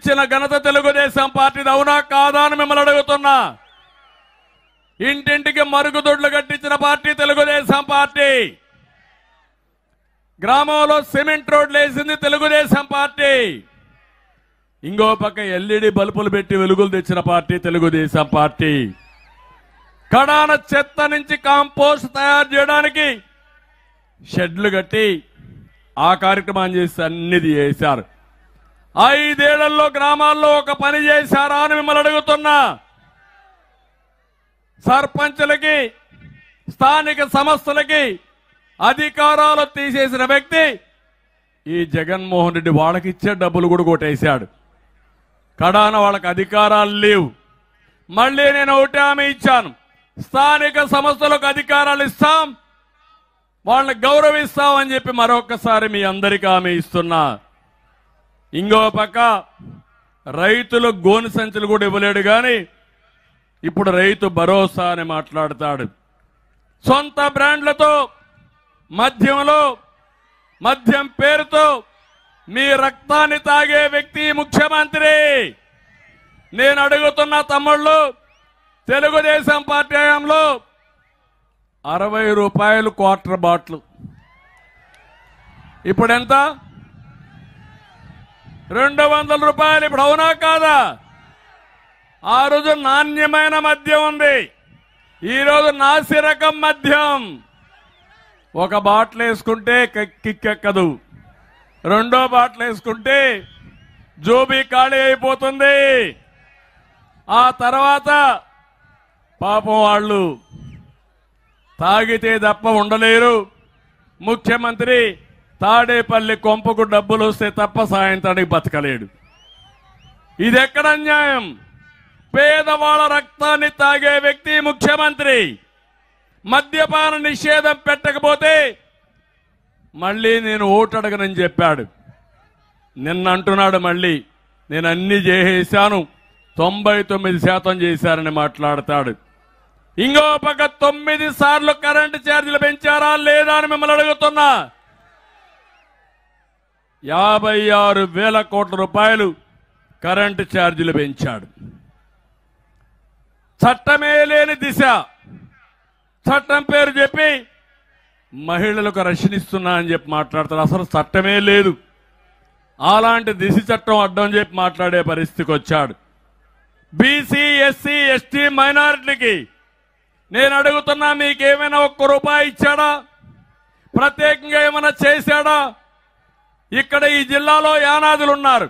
ఇచ్చిన ఘనత తెలుగుదేశం పార్టీది. అవునా కాదా అని మిమ్మల్ని అడుగుతున్నా. ఇంటింటికి మరుగుదొడ్లు కట్టించిన పార్టీ తెలుగుదేశం పార్టీ. గ్రామంలో సిమెంట్ రోడ్లు వేసింది తెలుగుదేశం పార్టీ. ఇంకో పక్క ఎల్ఈడి బల్బులు పెట్టి వెలుగులు తెచ్చిన పార్టీ తెలుగుదేశం పార్టీ. కడాన చెత్త నుంచి కాంపోస్ట్ తయారు చేయడానికి షెడ్లు కట్టి ఆ కార్యక్రమం చేసి అన్నిది చేశారు. 5 ఏళ్లలో గ్రామాల్లో ఒక పని చేశారా అని మిమ్మల్ని అడుగుతున్నా. సర్పంచులకి, స్థానిక సంస్థలకి అధికారాలు తీసేసిన వ్యక్తి ఈ జగన్మోహన్ రెడ్డి. వాళ్ళకి ఇచ్చే డబ్బులు కూడా కొట్టేశాడు. కడాన వాళ్ళకి అధికారాలు లేవు. మళ్ళీ నేను ఒకటి హామీ ఇచ్చాను, స్థానిక సంస్థలకు అధికారాలు ఇస్తాం, వాళ్ళని గౌరవిస్తామని చెప్పి మరొకసారి మీ అందరికీ హామీ ఇస్తున్నా. ఇంకో పక్క రైతులు గోను సంచులు కూడా ఇవ్వలేడు కానీ ఇప్పుడు రైతు భరోసా అని మాట్లాడతాడు. సొంత బ్రాండ్లతో మద్యం పేరుతో మీ రక్తాన్ని తాగే వ్యక్తి ముఖ్యమంత్రి. నేను అడుగుతున్న తమ్ముళ్ళు, తెలుగుదేశం పార్టీ హయాంలో 60 రూపాయలు క్వార్టర్ బాటిల్, ఇప్పుడు ఎంత? 200 రూపాయలు. ఇప్పుడు అవునా కాదా? ఆ రోజు నాణ్యమైన మద్యం ఉంది, ఈరోజు నాసిరకం మద్యం. ఒక బాటిల్ వేసుకుంటే కిక్కెక్కదు, రెండో బాటిల్ వేసుకుంటే జోబీ ఖాళీ అయిపోతుంది. ఆ తర్వాత పాపం వాళ్ళు తాగితే తప్ప ఉండలేరు. ముఖ్యమంత్రి తాడేపల్లి కొంపకు డబ్బులు వస్తే తప్ప సాయంత్రానికి బతకలేడు. ఇది ఎక్కడ అన్యాయం? పేదవాళ్ళ రక్తాన్ని తాగే వ్యక్తి ముఖ్యమంత్రి. మద్యపాన నిషేధం పెట్టకపోతే మళ్ళీ నేను ఓటు అడగనని చెప్పాడు. నిన్న అంటున్నాడు మళ్ళీ నేను అన్ని చేసేశాను, 99% చేశారని మాట్లాడతాడు. ఇంకో పక్క 9 సార్లు కరెంటు ఛార్జీలు పెంచారా లేదా అని మిమ్మల్ని అడుగుతున్నా. 56,000 కోట్ల రూపాయలు కరెంటు ఛార్జీలు పెంచాడు. చట్టమే లేని దిశ, చట్టం పేరు చెప్పి మహిళలకు రక్షణ ఇస్తున్నా అని చెప్పి మాట్లాడతారు. అసలు చట్టమే లేదు, అలాంటి దిశ చట్టం అడ్డం చెప్పి మాట్లాడే పరిస్థితికి వచ్చాడు. బీసీ, ఎస్సీ, ఎస్టీ, మైనారిటీలకి నేను అడుగుతున్నా, మీకేమైనా 1 రూపాయి ఇచ్చాడా? ప్రత్యేకంగా ఏమైనా చేశాడా? ఇక్కడ ఈ జిల్లాలో యానాదులు ఉన్నారు.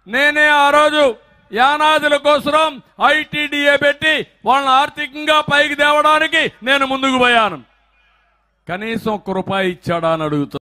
నేనే ఆ రోజు యానాదుల కోసం ఐటీడీఏ పెట్టి వాళ్ళని ఆర్థికంగా పైకి తేవడానికి నేను ముందుకు పోయాను. కనీసం 1 రూపాయి ఇచ్చాడా అని అడుగుతున్నా.